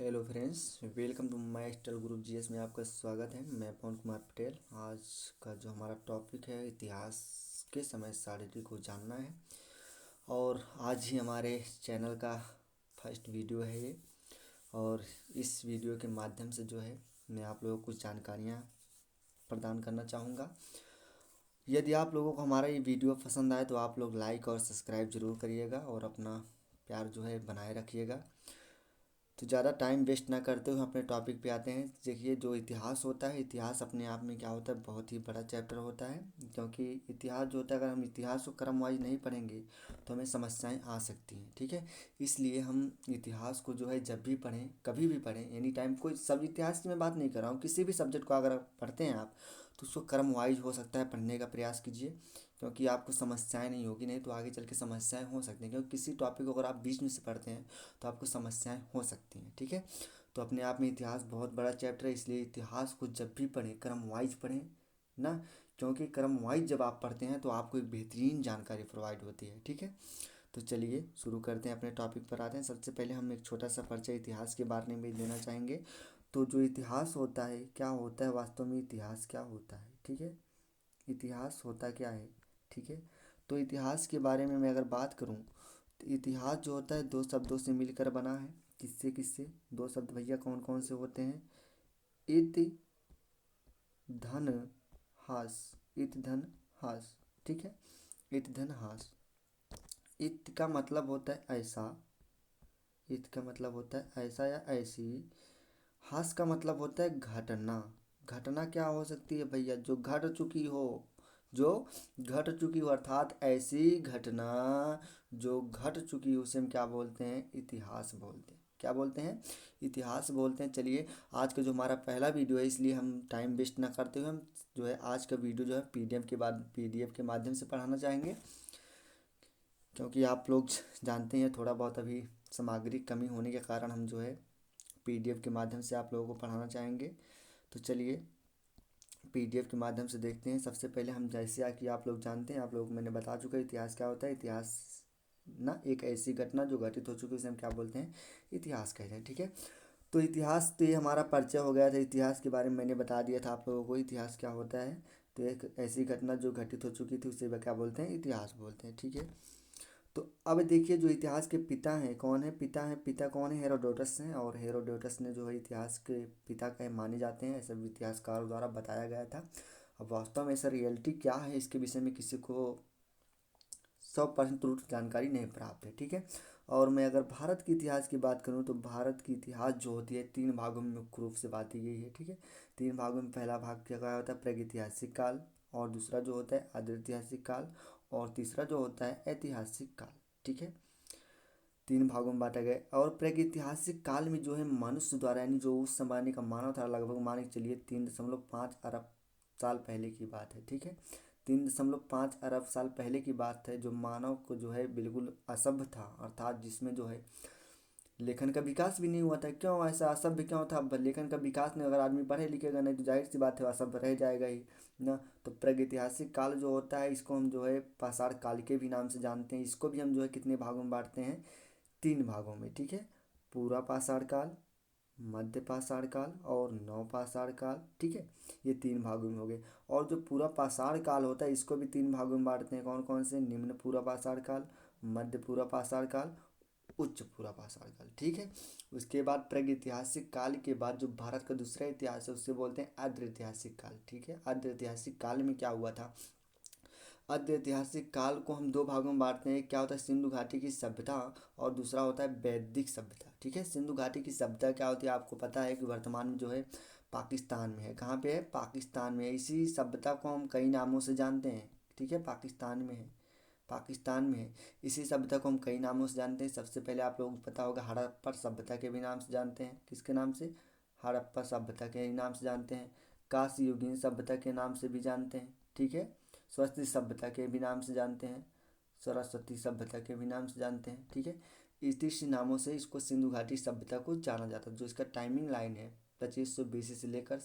Hello friends, welcome to my स्टल group GS में आपका स्वागत है। मैं पवन कुमार पटेल। आज का जो हमारा टॉपिक है, इतिहास के समय सारणी को जानना है। और आज ही हमारे चैनल का फर्स्ट वीडियो है ये। और इस वीडियो के माध्यम से जो है मैं आप लोगों को कुछ जानकारियाँ प्रदान करना चाहूँगा। यदि आप लोगों को हमारा ये वीडियो पसंद आए तो आप लोग लाइक और सब्सक्राइब ज़रूर करिएगा और अपना प्यार जो है बनाए रखिएगा। तो ज़्यादा टाइम वेस्ट ना करते हुए अपने टॉपिक पे आते हैं। देखिए, जो इतिहास होता है, इतिहास अपने आप में क्या होता है, बहुत ही बड़ा चैप्टर होता है। क्योंकि इतिहास जो होता है, अगर हम इतिहास को क्रम वाइज नहीं पढ़ेंगे तो हमें समस्याएं आ सकती हैं। ठीक है, इसलिए हम इतिहास को जो है जब भी पढ़ें, कभी भी पढ़ें, एनी टाइम। कोई सब इतिहास की मैं बात नहीं कर रहा हूँ, किसी भी सब्जेक्ट को अगर पढ़ते हैं आप तो उसको क्रम वाइज हो सकता है पढ़ने का प्रयास कीजिए। क्योंकि आपको समस्याएं नहीं होगी, नहीं तो आगे चल के समस्याएं हो सकती हैं। क्योंकि किसी टॉपिक को अगर आप बीच में से पढ़ते हैं तो आपको समस्याएं हो सकती हैं। ठीक है, तो अपने आप में इतिहास बहुत बड़ा चैप्टर है, इसलिए इतिहास को जब भी पढ़ें क्रम वाइज पढ़ें ना। क्योंकि क्रम वाइज जब आप पढ़ते हैं तो आपको एक बेहतरीन जानकारी प्रोवाइड होती है। ठीक है, तो चलिए शुरू करते हैं, अपने टॉपिक पर आते हैं। सबसे पहले हम एक छोटा सा परिचय इतिहास के बारे में देना चाहेंगे। तो जो इतिहास होता है, क्या होता है वास्तव में, इतिहास क्या होता है। ठीक है, इतिहास होता क्या है। ठीक है, तो इतिहास के बारे में मैं अगर बात करूं तो इतिहास जो होता है दो शब्दों से मिलकर बना है। किससे किससे? दो शब्द भैया कौन कौन से होते हैं? इत धन हास। इत धन हास। ठीक है, इत धन हास। इत का मतलब होता है ऐसा। इत का मतलब होता है ऐसा या ऐसी। हास का मतलब होता है घटना। घटना क्या हो सकती है भैया? जो घट चुकी हो, जो घट चुकी हो, अर्थात ऐसी घटना जो घट चुकी हो, उसे हम क्या बोलते हैं? इतिहास बोलते हैं। क्या बोलते हैं? इतिहास बोलते हैं। चलिए, आज का जो हमारा पहला वीडियो है, इसलिए हम टाइम वेस्ट ना करते हुए हम जो है आज का वीडियो जो है पीडीएफ के माध्यम से पढ़ाना चाहेंगे। क्योंकि आप लोग जानते हैं थोड़ा बहुत अभी सामग्री कमी होने के कारण हम जो है पीडीएफ के माध्यम से आप लोगों को पढ़ाना चाहेंगे। तो चलिए पीडीएफ के माध्यम से देखते हैं। सबसे पहले हम, जैसे कि आप लोग जानते हैं, आप लोग मैंने बता चुका है इतिहास क्या होता है। इतिहास ना एक ऐसी घटना जो घटित हो चुकी है, उसे हम क्या बोलते हैं? इतिहास कहते हैं। ठीक है, तो इतिहास, तो ये हमारा परिचय हो गया था। इतिहास के बारे में मैंने बता दिया था आप लोगों को इतिहास क्या होता है। तो एक ऐसी घटना जो घटित हो चुकी थी उसे क्या बोलते हैं? इतिहास बोलते हैं। ठीक है, तो अब देखिए, जो इतिहास के पिता हैं, कौन है पिता? है पिता कौन है? हेरोडोटस हैं। और हेरोडोटस ने जो है इतिहास के पिता कहे माने जाते हैं, ऐसा इतिहासकारों द्वारा बताया गया था। अब वास्तव में ऐसा रियलिटी क्या है, इसके विषय में किसी को 100% तुरंत जानकारी नहीं प्राप्त है। ठीक है, और मैं अगर भारत के इतिहास की बात करूं तो भारत की इतिहास जो होती है तीन भागों में मुख्य रूप से बांटी गई है। ठीक है, तीन भागों में पहला भाग क्या होता है? प्रागैतिहासिक काल। और दूसरा जो होता है आदिऐतिहासिक काल। और तीसरा जो होता है ऐतिहासिक काल। ठीक है, तीन भागों में बांटा गया। और प्रागैतिहासिक काल में जो है मनुष्य द्वारा, यानी जो उस जमाने का मानव था, लगभग मान के चलिए 3.5 अरब साल पहले की बात है। ठीक है, 3.5 अरब साल पहले की बात है, जो मानव को जो है बिल्कुल असभ्य था, अर्थात जिसमें जो है लेखन का विकास भी नहीं हुआ था। क्यों ऐसा असभ्य क्यों था? लेखन का विकास नहीं, अगर आदमी पढ़े लिखेगा नहीं तो जाहिर सी बात है असभ्य रह जाएगा ही ना। तो प्रागैतिहासिक काल जो होता है, इसको हम जो है पाषाण काल के भी नाम से जानते हैं। इसको भी हम जो है कितने भागों में बांटते हैं? तीन भागों में। ठीक है, पूरा पाषाण काल, मध्य पाषाण काल और नव पाषाण काल। ठीक है, ये तीन भागों में हो गए। और जो पूरा पाषाण काल होता है, इसको भी तीन भागों में बांटते हैं। कौन कौन से? निम्न पूरा पाषाण काल, मध्य पूरा पाषाण काल, उच्च पूरा पाषाण काल। ठीक है, उसके बाद प्रागैतिहासिक काल के बाद जो भारत का दूसरा इतिहास है उससे बोलते हैं आद्य ऐतिहासिक काल। ठीक है, आद्य ऐतिहासिक काल में क्या हुआ था? आद्य ऐतिहासिक काल को हम दो भागों में बांटते हैं। क्या होता है? सिंधु घाटी की सभ्यता और दूसरा होता है वैदिक सभ्यता। ठीक है, सिंधु घाटी की सभ्यता क्या होती है? आपको पता है कि वर्तमान में जो है पाकिस्तान में है। कहाँ पे है? पाकिस्तान में है। इसी सभ्यता को हम कई नामों से जानते हैं। ठीक है, पाकिस्तान में है, पाकिस्तान में है। इसी सभ्यता को हम कई नामों से जानते हैं। सबसे पहले आप लोगों को पता होगा हड़प्पा सभ्यता के भी नाम से जानते हैं। किसके नाम से? हड़प्पा सभ्यता के नाम से जानते हैं। कांस्य युगीन सभ्यता के नाम से भी जानते हैं। ठीक है, स्वस्ति सभ्यता के भी नाम से जानते हैं। सरस्वती सभ्यता के भी नाम से जानते हैं। ठीक है, इस नामों से इसको सिंधु घाटी सभ्यता को जाना जाता है। जो इसका टाइमिंग लाइन है 2520 से लेकर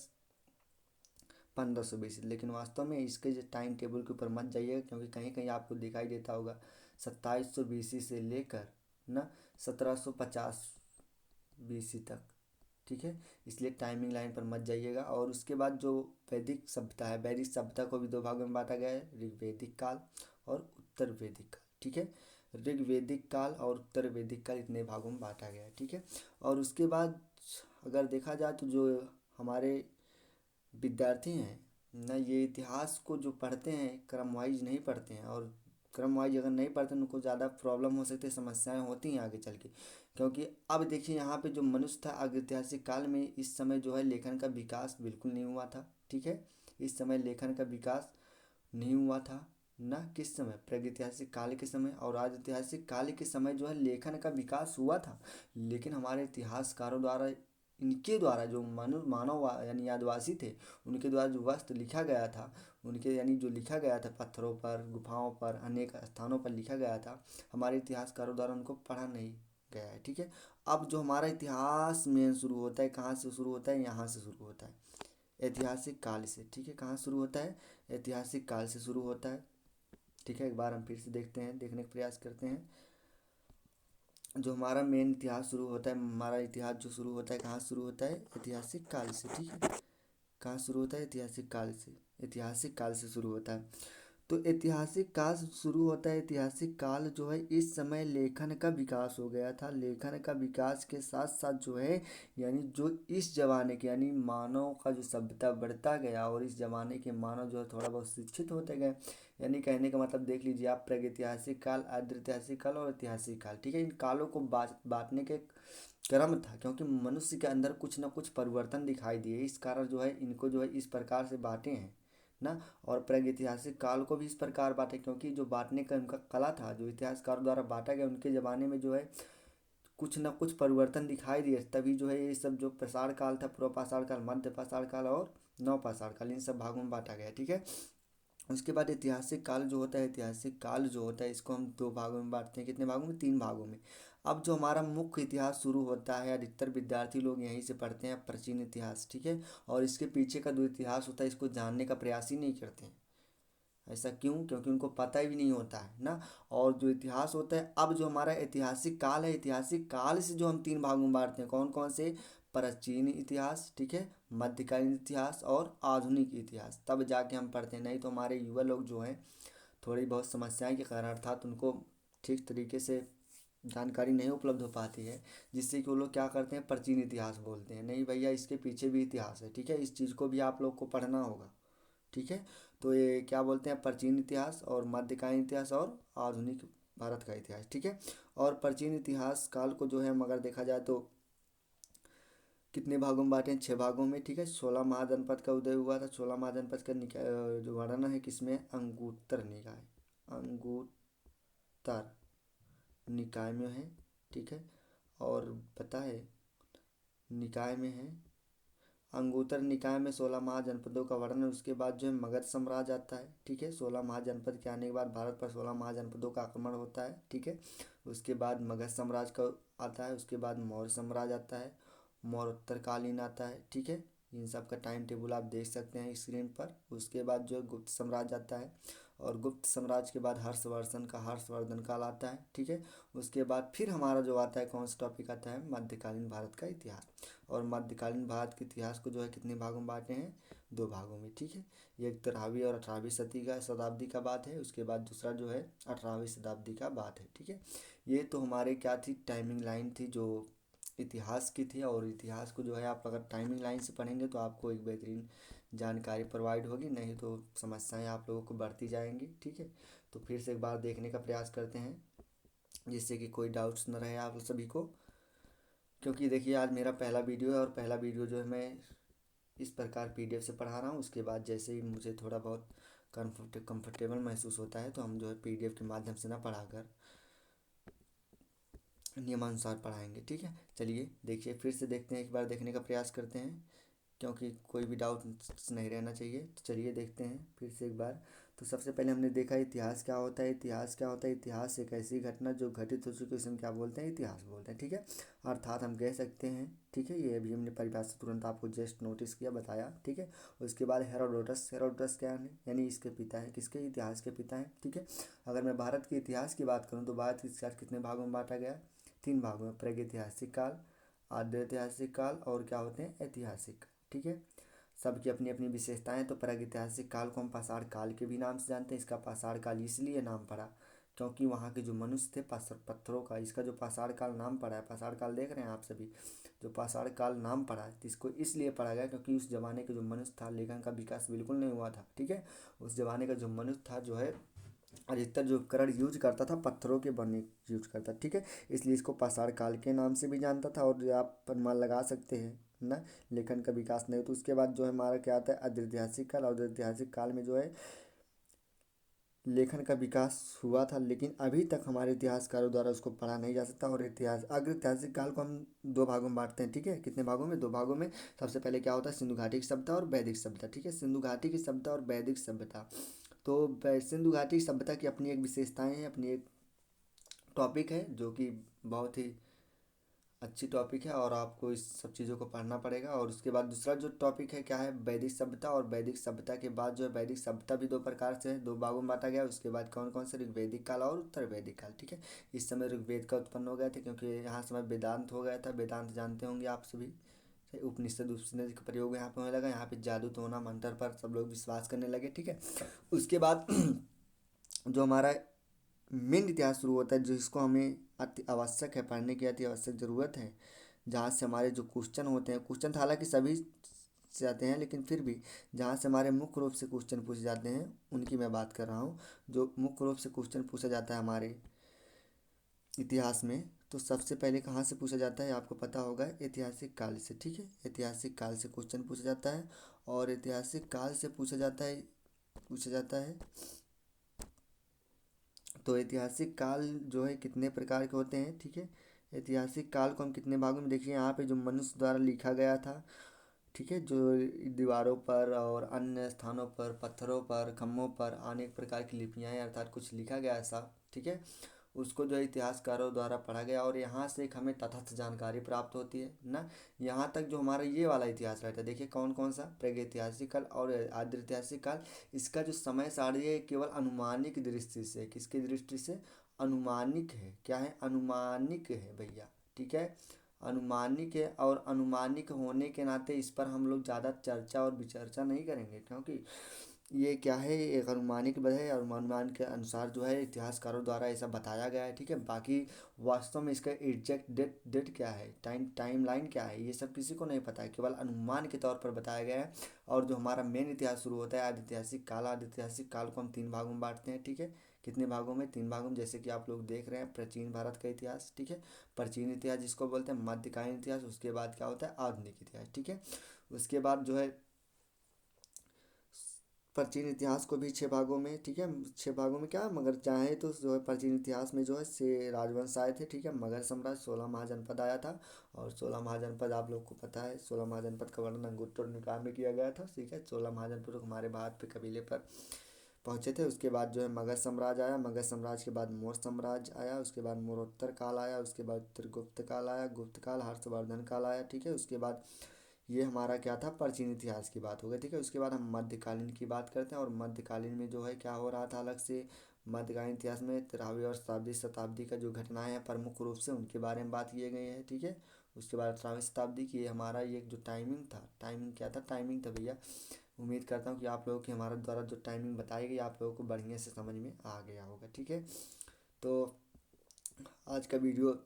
1520। लेकिन वास्तव में इसके जो टाइम टेबल के ऊपर मत जाइएगा, क्योंकि कहीं कहीं आपको दिखाई देता होगा 2720 से लेकर ना 1750 बीसी तक। ठीक है, इसलिए टाइमिंग लाइन पर मत जाइएगा। और उसके बाद जो वैदिक सभ्यता है, वैदिक सभ्यता को भी दो भागों में बांटा गया है, ऋग्वैदिक काल और उत्तर वैदिक काल। ठीक है, ऋग्वैदिक काल और उत्तर वैदिक काल इतने भागों में बांटा गया है। ठीक है, और उसके बाद अगर देखा जाए तो जो हमारे विद्यार्थी हैं ना, ये इतिहास को जो पढ़ते हैं क्रम वाइज नहीं पढ़ते हैं, और क्रम वाइज अगर नहीं पढ़ते हैं उनको ज़्यादा प्रॉब्लम हो सकती है, समस्याएं होती हैं आगे चल के। क्योंकि अब देखिए यहाँ पे जो मनुष्य था ऐतिहासिक काल में, इस समय जो है लेखन का विकास बिल्कुल नहीं हुआ था। ठीक है, इस समय लेखन का विकास नहीं हुआ था ना, किस समय, प्रागैतिहासिक काल के समय। और आज ऐतिहासिक काल के समय जो है लेखन का विकास हुआ था, लेकिन हमारे इतिहासकारों द्वारा, इनके द्वारा जो मानव यानी आदिवासी थे, उनके द्वारा जो वस्त्र लिखा गया था, उनके यानी जो लिखा गया था पत्थरों पर, गुफाओं पर, अनेक स्थानों पर लिखा गया था, हमारे इतिहासकारों द्वारा उनको पढ़ा नहीं गया है। ठीक है, अब जो हमारा इतिहास में शुरू होता है, कहाँ से शुरू होता है, यहाँ से शुरू होता है, ऐतिहासिक काल से। ठीक है, कहाँ शुरू होता है, ऐतिहासिक काल से शुरू होता है। ठीक है, एक बार हम फिर से देखते हैं, देखने का प्रयास करते हैं। जो हमारा मेन इतिहास शुरू होता है, हमारा इतिहास जो शुरू होता है कहाँ शुरू होता है, ऐतिहासिक काल से। ठीक है, कहाँ शुरू होता है, ऐतिहासिक काल से, ऐतिहासिक काल से शुरू होता है। तो ऐतिहासिक काल शुरू होता है, ऐतिहासिक काल जो है, इस समय लेखन का विकास हो गया था। लेखन का विकास के साथ साथ जो है, यानी जो इस जमाने के, यानी मानव का जो सभ्यता बढ़ता गया, और इस जमाने के मानव जो है थोड़ा बहुत शिक्षित होते गए। यानी कहने का मतलब देख लीजिए आप, प्रागैतिहासिक काल, आद्य ऐतिहासिक काल और ऐतिहासिक काल। ठीक है, इन कालों को बांटने के क्रम था, क्योंकि मनुष्य के अंदर कुछ ना कुछ परिवर्तन दिखाई दिए, इस कारण जो है इनको जो है इस प्रकार से बांटे हैं ना। और प्रागैतिहासिक काल को भी इस प्रकार बांटे, क्योंकि जो बांटने का उनका कला था, जो इतिहासकार द्वारा बांटा गया, उनके ज़माने में जो है कुछ ना कुछ परिवर्तन दिखाई दिए, तभी जो है ये सब जो पाषाण काल था, पूर्व पाषाण काल, मध्य पाषाण काल और नव पाषाण काल, इन सब भागों में बांटा गया। ठीक है, उसके बाद ऐतिहासिक काल जो होता है, ऐतिहासिक काल जो होता है, इसको हम दो भागों में बांटते हैं, कितने भागों में, तीन भागों में। अब जो हमारा मुख्य इतिहास शुरू होता है, अधिकतर विद्यार्थी लोग यहीं से पढ़ते हैं, प्राचीन इतिहास। ठीक है, और इसके पीछे का जो इतिहास होता है इसको जानने का प्रयास ही नहीं करते हैं। ऐसा क्यों, क्योंकि उनको पता ही नहीं होता है ना। और जो इतिहास होता है, अब जो हमारा ऐतिहासिक काल है, ऐतिहासिक काल से जो हम तीन भागों में बांटते हैं, कौन कौन से, प्राचीन इतिहास, ठीक है, मध्यकालीन इतिहास और आधुनिक इतिहास, तब जाके हम पढ़ते हैं। नहीं तो हमारे युवा लोग जो हैं थोड़ी बहुत समस्याएं के कारण, अर्थात उनको ठीक तरीके से जानकारी नहीं उपलब्ध हो पाती है, जिससे कि वो लोग क्या करते हैं, प्राचीन इतिहास बोलते हैं। नहीं भैया, इसके पीछे भी इतिहास है। ठीक है, इस चीज़ को भी आप लोग को पढ़ना होगा। ठीक है, तो ये क्या बोलते हैं, प्राचीन इतिहास और मध्यकालीन इतिहास और आधुनिक भारत का इतिहास। ठीक है, और प्राचीन इतिहास काल को जो है हम अगर देखा जाए तो कितने भागों में बांटे हैं, 6 भागों में। ठीक है, 16 महाजनपद का उदय हुआ था। 16 महाजनपद का निकाय जो वर्णन है किसमें, अंगुत्तर निकाय, अंगुत्तर निकाय में है। ठीक है, और पता है निकाय में है, अंगुत्तर निकाय में 16 महाजनपदों का वर्णन। उसके बाद जो है मगध साम्राज्य आता है। ठीक है, 16 महाजनपद के आने के बाद भारत पर 16 महाजनपदों का आक्रमण होता है। ठीक है, उसके बाद मगध साम्राज्य का आता है। उसके बाद मौर्य साम्राज्य आता है, मौर्योत्तरकालीन आता है। ठीक है, इन सब का टाइम टेबल आप देख सकते हैं स्क्रीन पर। उसके बाद जो है गुप्त साम्राज्य आता है, और गुप्त साम्राज्य के बाद हर्षवर्धन काल आता है। ठीक है, उसके बाद फिर हमारा जो आता है, कौन सा टॉपिक आता है, मध्यकालीन भारत का इतिहास। और मध्यकालीन भारत के इतिहास को जो है कितने भागों में बांटे हैं, 2 भागों में। ठीक है, ये एक 13वीं और 18वीं सदी का शताब्दी का बात है। उसके बाद दूसरा जो है 18वीं शताब्दी का बात है। ठीक है, ये तो हमारे क्या थी, टाइमिंग लाइन थी जो इतिहास की थी। और इतिहास को जो है आप अगर टाइमिंग लाइन से पढ़ेंगे तो आपको एक बेहतरीन जानकारी प्रोवाइड होगी, नहीं तो समस्याएं आप लोगों को बढ़ती जाएंगी। ठीक है, तो फिर से एक बार देखने का प्रयास करते हैं, जिससे कि कोई डाउट्स न रहे आप सभी को। क्योंकि देखिए आज मेरा पहला वीडियो है, और पहला वीडियो जो है मैं इस प्रकार पीडीएफ से पढ़ा रहा हूँ। उसके बाद जैसे ही मुझे थोड़ा बहुत कंफर्टेबल महसूस होता है, तो हम जो है पीडीएफ के माध्यम से ना पढ़ाकर नियमानुसार पढ़ाएंगे। ठीक है, चलिए देखिए, फिर से देखते हैं, एक बार देखने का प्रयास करते हैं, क्योंकि कोई भी डाउट नहीं रहना चाहिए। तो चलिए देखते हैं फिर से एक बार। तो सबसे पहले हमने देखा इतिहास क्या होता है। इतिहास क्या होता है, इतिहास एक ऐसी घटना जो घटित हो चुकी है, उसे हम क्या बोलते हैं, इतिहास बोलते हैं। ठीक है, अर्थात हम कह सकते हैं, ठीक है, ये अभी हमने परिभाषा तुरंत आपको जस्ट नोटिस किया, बताया। ठीक है, उसके बाद हेरोडोटस, हेरोडोटस क्या है, यानी इसके पिता हैं, किसके, इतिहास के पिता हैं। ठीक है, अगर मैं भारत के इतिहास की बात करूँ तो भारत के इतिहास कितने भागों में बांटा गया, 3 भागों में, प्रागैतिहासिक काल, आद्य ऐतिहासिक काल और क्या होते हैं ऐतिहासिक, ठीक है। सबकी अपनी अपनी विशेषताएं। तो प्रागैतिहासिक काल को हम पाषाण काल के भी नाम से जानते हैं। इसका पाषाण काल इसलिए नाम पड़ा क्योंकि वहाँ के जो मनुष्य थे पत्थरों का, इसका जो पाषाण काल नाम पड़ा है, पाषाण काल देख रहे हैं आप सभी, जो पाषाण काल नाम पड़ा है तो इसको इसलिए पढ़ा गया क्योंकि उस जमाने के जो मनुष्य था, लेखन का विकास बिल्कुल नहीं हुआ था, ठीक है। उस जमाने का जो मनुष्य था जो है अधिकतर जो उपकरण यूज करता था पत्थरों के बने यूज करता, ठीक है। इसलिए इसको पाषाण काल के नाम से भी जानता था। और जो आप अनुमान लगा सकते हैं ना, लेखन का विकास नहीं। तो उसके बाद जो है हमारा क्या आता है अद्यैतिहासिक काल। और ऐतिहासिक काल में जो है लेखन का विकास हुआ था, लेकिन अभी तक हमारे इतिहासकारों द्वारा उसको पढ़ा नहीं जा सकता। और अग्र ऐतिहासिक काल को हम दो भागों में बांटते हैं, ठीक है। कितने भागों में? दो भागों में। सबसे पहले क्या होता है सिंधु घाटी की सभ्यता और वैदिक सभ्यता, ठीक है। सिंधु घाटी की सभ्यता और वैदिक सभ्यता। तो सिंधु घाटी सभ्यता की अपनी एक विशेषताएं हैं, अपनी एक टॉपिक है जो कि बहुत ही अच्छी टॉपिक है और आपको इस सब चीज़ों को पढ़ना पड़ेगा। और उसके बाद दूसरा जो टॉपिक है क्या है वैदिक सभ्यता। और वैदिक सभ्यता के बाद जो है वैदिक सभ्यता भी दो प्रकार से है, दो भागों में बांटा गया। उसके बाद कौन कौन से? ऋग्वैदिक काल और उत्तर वैदिक काल, ठीक है। इस समय ऋग्वेद का उत्पन्न हो गया था क्योंकि यहाँ समय वेदांत हो गया था। वेदांत जानते होंगे आप सभी। उपनिषद उपनिषद का प्रयोग यहाँ पे होने लगा। यहाँ पे जादू टोना मंत्र पर सब लोग विश्वास करने लगे, ठीक है। उसके बाद जो हमारा मेन इतिहास शुरू होता है जिसको हमें अति आवश्यक है पढ़ने की, अति आवश्यक ज़रूरत है। जहाँ से हमारे जो क्वेश्चन होते हैं, क्वेश्चन तो हालांकि सभी से आते हैं, लेकिन फिर भी जहाँ से हमारे मुख्य रूप से क्वेश्चन पूछे जाते हैं उनकी मैं बात कर रहा हूँ। जो मुख्य रूप से क्वेश्चन पूछा जाता है हमारे इतिहास में, तो सबसे पहले कहाँ से पूछा जाता है आपको पता होगा, ऐतिहासिक काल से, ठीक है। ऐतिहासिक काल से क्वेश्चन पूछा जाता है। और ऐतिहासिक काल से पूछा जाता है। तो ऐतिहासिक काल जो है कितने प्रकार के होते हैं, ठीक है। ऐतिहासिक काल को हम कितने भागों में देखिए, यहाँ पे जो मनुष्य द्वारा लिखा गया था, ठीक है, जो दीवारों पर और अन्य स्थानों पर पत्थरों पर खम्भों पर अनेक प्रकार की लिपियाँ हैं, अर्थात कुछ लिखा गया ऐसा, ठीक है। उसको जो है इतिहासकारों द्वारा पढ़ा गया और यहाँ से एक हमें तथस्थ जानकारी प्राप्त होती है ना। यहाँ तक जो हमारा ये वाला इतिहास रहता है, देखिए कौन कौन सा, प्रागैतिहासिक काल और आद्य ऐतिहासिक काल। इसका जो समय सारणी है केवल अनुमानिक दृष्टि से, किसकी दृष्टि से? अनुमानिक है। क्या है? अनुमानिक है भैया, ठीक है। अनुमानिक है और अनुमानिक होने के नाते इस पर हम लोग ज़्यादा चर्चा और विचर्चा नहीं करेंगे क्योंकि ये क्या है, एक अनुमानिक बल है और अनुमान के अनुसार जो है इतिहासकारों द्वारा ऐसा बताया गया है, ठीक है। बाकी वास्तव में इसका एग्जैक्ट डेट क्या है, टाइम लाइन क्या है, ये सब किसी को नहीं पता है, केवल अनुमान के तौर पर बताया गया है। और जो हमारा मेन इतिहास शुरू होता है आदि ऐतिहासिक काल। आदि ऐतिहासिक काल को हम तीन भागों में बांटते हैं, ठीक है। कितने भागों में? तीन भागों में। जैसे कि आप लोग देख रहे हैं प्राचीन भारत का इतिहास, ठीक है। प्राचीन इतिहास जिसको बोलते हैं, मध्यकालीन इतिहास, उसके बाद क्या होता है आधुनिक इतिहास, ठीक है। उसके बाद जो है प्राचीन इतिहास को भी छः भागों में, ठीक है। छः भागों में क्या, मगर चाहे तो जो है प्राचीन इतिहास में जो है से राजवंश आए थे, ठीक है। मगध साम्राज्य 16 महाजनपद आया था। और 16 महाजनपद आप लोग को पता है, 16 महाजनपद का वर्णन अंगुत्तर निकाय में किया गया था, ठीक है। 16 महाजनपद हमारे भारत पे कबीले पर पहुँचे थे। उसके बाद जो है मगध साम्राज्य आया। मगध साम्राज्य के बाद मौर्य साम्राज्य आया। उसके बाद मौर्योत्तर काल आया। उसके बाद उत्तरगुप्त काल आया। गुप्त काल, हर्षवर्धन काल आया, ठीक है। उसके बाद ये हमारा क्या था, प्राचीन इतिहास की बात हो गई, ठीक है। उसके बाद हम मध्यकालीन की बात करते हैं। और मध्यकालीन में जो है क्या हो रहा था अलग से, मध्यकालीन इतिहास में 13वीं और शताब्दी का जो घटनाएं हैं प्रमुख रूप से उनके बारे में बात किए गए हैं, ठीक है। उसके बाद 18वीं शताब्दी की, ये हमारा ये जो टाइमिंग था, टाइमिंग क्या था, टाइमिंग था भैया। उम्मीद करता हूँ कि आप लोगों की हमारे द्वारा जो टाइमिंग बताई गई आप लोगों को बढ़िया से समझ में आ गया होगा, ठीक है। तो आज का वीडियो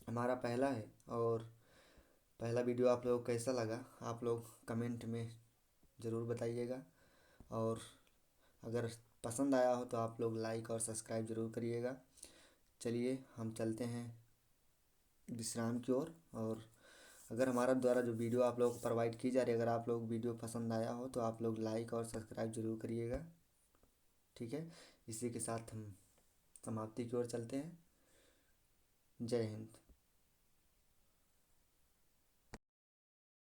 हमारा पहला है और पहला वीडियो आप लोगों को कैसा लगा आप लोग कमेंट में ज़रूर बताइएगा। और अगर पसंद आया हो तो आप लोग लाइक और सब्सक्राइब ज़रूर करिएगा। चलिए हम चलते हैं विश्राम की ओर। और अगर हमारा द्वारा जो वीडियो आप लोगों को प्रोवाइड की जा रही है, अगर आप लोग वीडियो पसंद आया हो तो आप लोग लाइक और सब्सक्राइब ज़रूर करिएगा, ठीक है। इसी के साथ हम समाप्ति की ओर चलते हैं। जय हिंद।